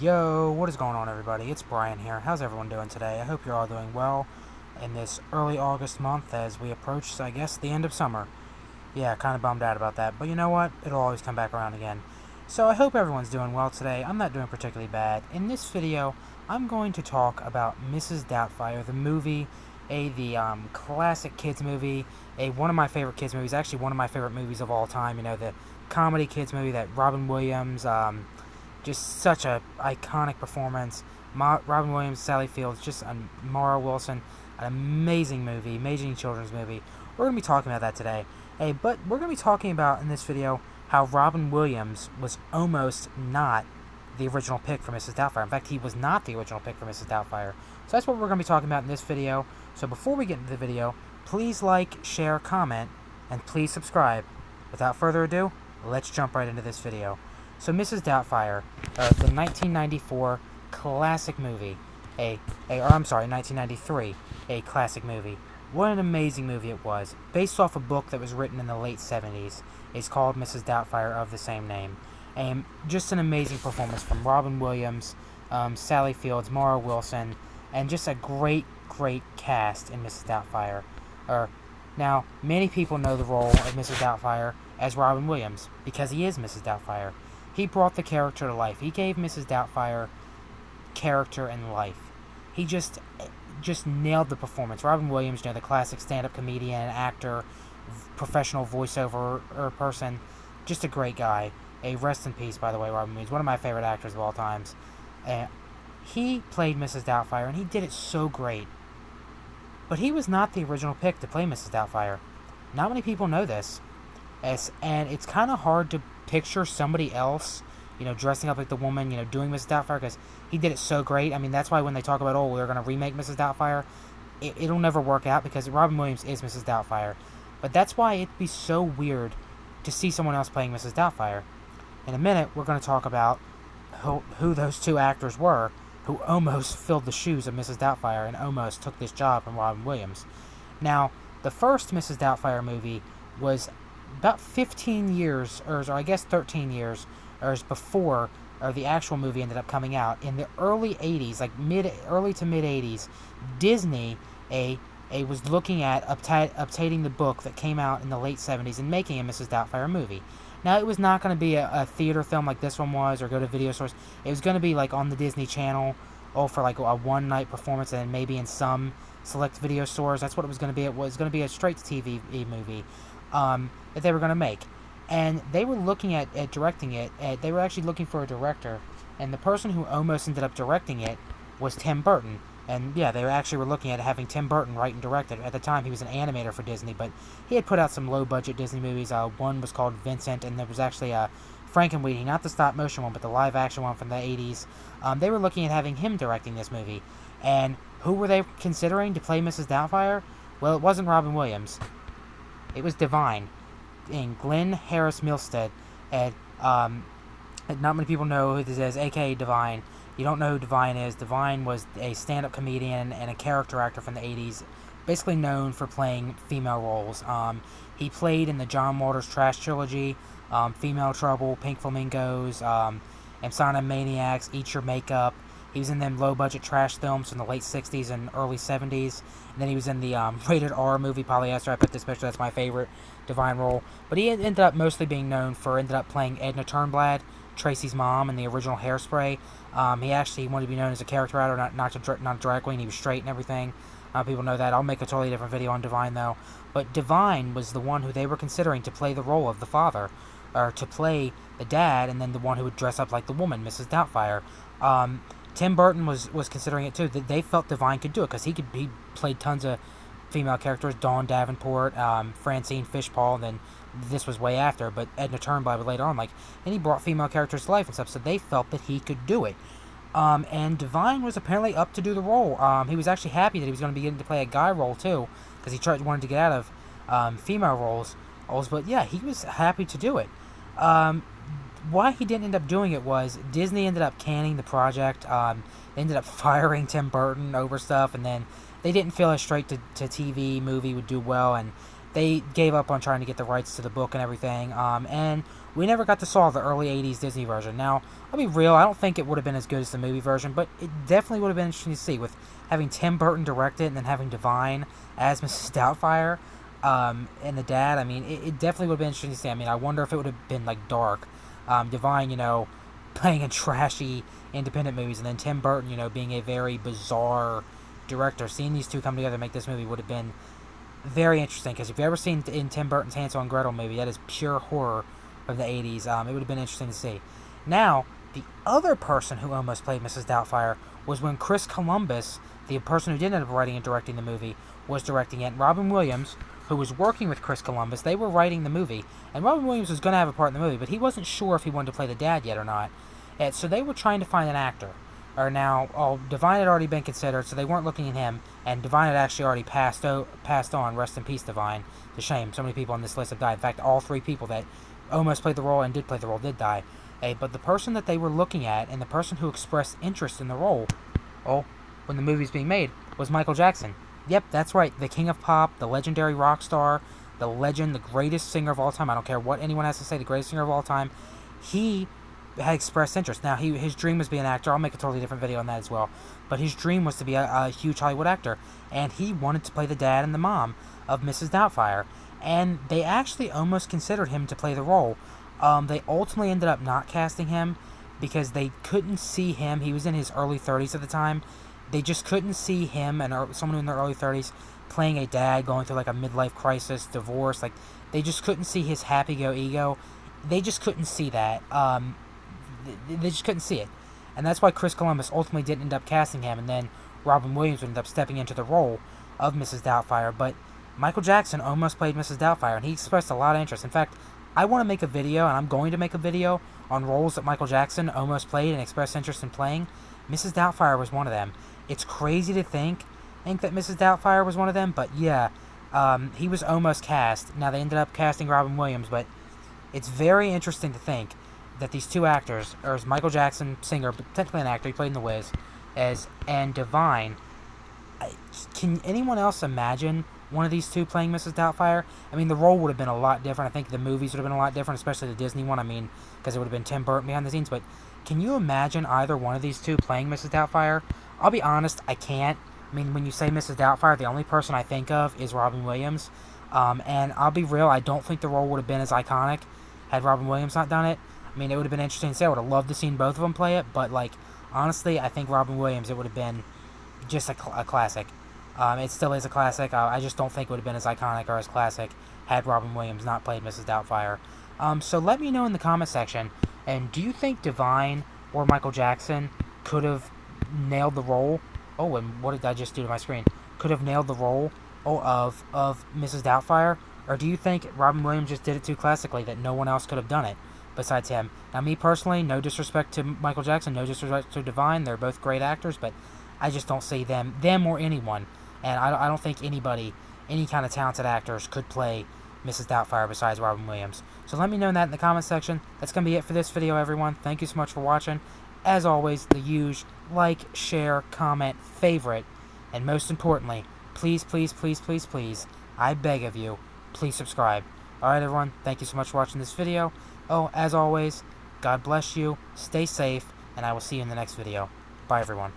Yo, what is going on, everybody? It's Brian here. How's everyone doing today? I hope you're all doing well in this early August month as we approach, I guess, the end of summer. Yeah, kind of bummed out about that, but you know what? It'll always come back around again. So I hope everyone's doing well today. I'm not doing particularly bad. In this video, I'm going to talk about Mrs. Doubtfire, the movie, the classic kids movie, one of my favorite kids movies, actually one of my favorite movies of all time. You know, the comedy kids movie that Robin Williams, just such a iconic performance. Robin Williams, Sally Fields, Mara Wilson, an amazing movie, amazing children's movie. We're going to be talking about that today. But we're going to be talking about in this video how Robin Williams was almost not the original pick for Mrs. Doubtfire. In fact, he was not the original pick for Mrs. Doubtfire. So that's what we're going to be talking about in this video. So before we get into the video, please like, share, comment, and please subscribe. Without further ado, let's jump right into this video. So Mrs. Doubtfire, the 1994 classic movie, 1993, a classic movie. What an amazing movie it was. Based off a book that was written in the late 70s. It's called Mrs. Doubtfire of the same name. And just an amazing performance from Robin Williams, Sally Fields, Mara Wilson, and just a great cast in Mrs. Doubtfire. Now, many people know the role of Mrs. Doubtfire as Robin Williams, because he is Mrs. Doubtfire. He brought the character to life. He gave Mrs. Doubtfire character and life. He just nailed the performance. Robin Williams, the classic stand-up comedian, actor, professional voiceover person, just a great guy. Rest in peace, by the way, Robin Williams, one of my favorite actors of all times. He played Mrs. Doubtfire, and he did it so great. But he was not the original pick to play Mrs. Doubtfire. Not many people know this. And it's kind of hard to picture somebody else, dressing up like the woman, doing Mrs. Doubtfire, because he did it so great. I mean, that's why when they talk about, we're going to remake Mrs. Doubtfire, it'll never work out, because Robin Williams is Mrs. Doubtfire. But that's why it'd be so weird to see someone else playing Mrs. Doubtfire. In a minute, we're going to talk about who those two actors were, who almost filled the shoes of Mrs. Doubtfire and almost took this job from Robin Williams. Now, the first Mrs. Doubtfire movie was about 15 years, or I guess 13 years, before the actual movie ended up coming out. In the early 80s, like early to mid 80s, Disney was looking at updating the book that came out in the late 70s and making a Mrs. Doubtfire movie. Now, it was not going to be a theater film like this one was, or go to video stores. It was going to be like on the Disney Channel, for like a one-night performance, and maybe in some select video stores. That's what it was going to be. It was going to be a straight-to-TV movie that they were going to make. And they were looking at directing it. They were actually looking for a director, and the person who almost ended up directing it was Tim Burton. And yeah, they were looking at having Tim Burton write and direct it. At the time, he was an animator for Disney, but he had put out some low-budget Disney movies. One was called Vincent, and there was actually Frankenweenie, not the stop-motion one, but the live-action one from the 80s. They were looking at having him directing this movie. And who were they considering to play Mrs. Doubtfire? Well, it wasn't Robin Williams. It was Divine, and Glenn Harris Milstead. And not many people know who this is, a.k.a. Divine. You don't know who Divine is. Divine was a stand-up comedian and a character actor from the 80s, basically known for playing female roles. He played in the John Waters Trash Trilogy, Female Trouble, Pink Flamingos, Insomnia Maniacs, Eat Your Makeup. He was in them low-budget trash films from the late 60s and early 70s. And then he was in the rated R movie Polyester. I put this picture, that's my favorite Divine role. But he ended up mostly being known for playing Edna Turnblad, Tracy's mom, in the original Hairspray. He actually wanted to be known as a character actor, not a drag queen. He was straight and everything. People know that. I'll make a totally different video on Divine, though. But Divine was the one who they were considering to play the role of the father, or to play the dad, and then the one who would dress up like the woman, Mrs. Doubtfire. Tim Burton was considering it too. They felt Divine could do it, because he played tons of female characters, Dawn Davenport, Francine Fishpaw, and then this was way after, but Edna Turnblad later on, and he brought female characters to life and stuff, so they felt that he could do it. And Divine was apparently up to do the role. He was actually happy that he was going to be getting to play a guy role too, because he wanted to get out of female roles, but yeah, he was happy to do it. Why he didn't end up doing it was Disney ended up canning the project. They ended up firing Tim Burton over stuff, and then they didn't feel a straight-to-TV movie would do well, and they gave up on trying to get the rights to the book and everything. And we never got to saw the early 80s Disney version. Now, I'll be real, I don't think it would have been as good as the movie version, but it definitely would have been interesting to see, with having Tim Burton direct it and then having Divine as Mrs. Doubtfire, and the dad. I mean, it definitely would have been interesting to see. I mean, I wonder if it would have been, like, dark. Divine, playing in trashy independent movies, and then Tim Burton, being a very bizarre director. Seeing these two come together and make this movie would have been very interesting, because if you've ever seen in Tim Burton's Hansel and Gretel movie, that is pure horror of the 80s. It would have been interesting to see. Now, the other person who almost played Mrs. Doubtfire was when Chris Columbus, the person who did end up writing and directing the movie, was directing it. And Robin Williams, who was working with Chris Columbus, they were writing the movie. And Robin Williams was going to have a part in the movie, but he wasn't sure if he wanted to play the dad yet or not. And so they were trying to find an actor. Divine had already been considered, so they weren't looking at him. And Divine had actually already passed on. Rest in peace, Divine. It's a shame. So many people on this list have died. In fact, all three people that almost played the role and did play the role did die. But the person that they were looking at, and the person who expressed interest in the role, when the movie was being made, was Michael Jackson. Yep, that's right. The king of pop, the legendary rock star, the legend, the greatest singer of all time. I don't care what anyone has to say, the greatest singer of all time. He had expressed interest. Now, his dream was to be an actor. I'll make a totally different video on that as well. But his dream was to be a huge Hollywood actor. And he wanted to play the dad and the mom of Mrs. Doubtfire. And they actually almost considered him to play the role. They ultimately ended up not casting him because they couldn't see him. He was in his early 30s at the time. They just couldn't see him, and someone in their early 30s, playing a dad going through like a midlife crisis, divorce. Like, they just couldn't see his happy-go-ego. They just couldn't see that. They just couldn't see it. And that's why Chris Columbus ultimately didn't end up casting him, and then Robin Williams would end up stepping into the role of Mrs. Doubtfire. But Michael Jackson almost played Mrs. Doubtfire, and he expressed a lot of interest. In fact, I want to make a video, and I'm going to make a video, on roles that Michael Jackson almost played and expressed interest in playing. Mrs. Doubtfire was one of them. It's crazy to think that Mrs. Doubtfire was one of them, but yeah, he was almost cast. Now, they ended up casting Robin Williams, but it's very interesting to think that these two actors, or as Michael Jackson, singer, but technically an actor, he played in The Wiz, and Divine. Can anyone else imagine one of these two playing Mrs. Doubtfire? I mean, the role would have been a lot different. I think the movies would have been a lot different, especially the Disney one. I mean, because it would have been Tim Burton behind the scenes. But can you imagine either one of these two playing Mrs. Doubtfire? I'll be honest, I can't. I mean, when you say Mrs. Doubtfire, the only person I think of is Robin Williams. And I'll be real, I don't think the role would have been as iconic had Robin Williams not done it. I mean, it would have been interesting to see. I would have loved to see both of them play it. But, like, honestly, I think Robin Williams, it would have been just a classic. It still is a classic. I just don't think it would have been as iconic or as classic had Robin Williams not played Mrs. Doubtfire. So let me know in the comment section. And do you think Divine or Michael Jackson could have nailed the role? Oh, and what did I just do to my screen? Could have nailed the role of Mrs. Doubtfire? Or do you think Robin Williams just did it too classically that no one else could have done it besides him? Now, me personally, no disrespect to Michael Jackson, no disrespect to Divine. They're both great actors, but I just don't see them or anyone. And I don't think anybody, any kind of talented actors, could play Mrs. Doubtfire besides Robin Williams. So let me know that in the comment section. That's going to be it for this video, everyone. Thank you so much for watching. As always, the usual, like, share, comment, favorite, and most importantly, please, please, please, please, please, I beg of you, please subscribe. Alright, everyone, thank you so much for watching this video. Oh, as always, God bless you, stay safe, and I will see you in the next video. Bye, everyone.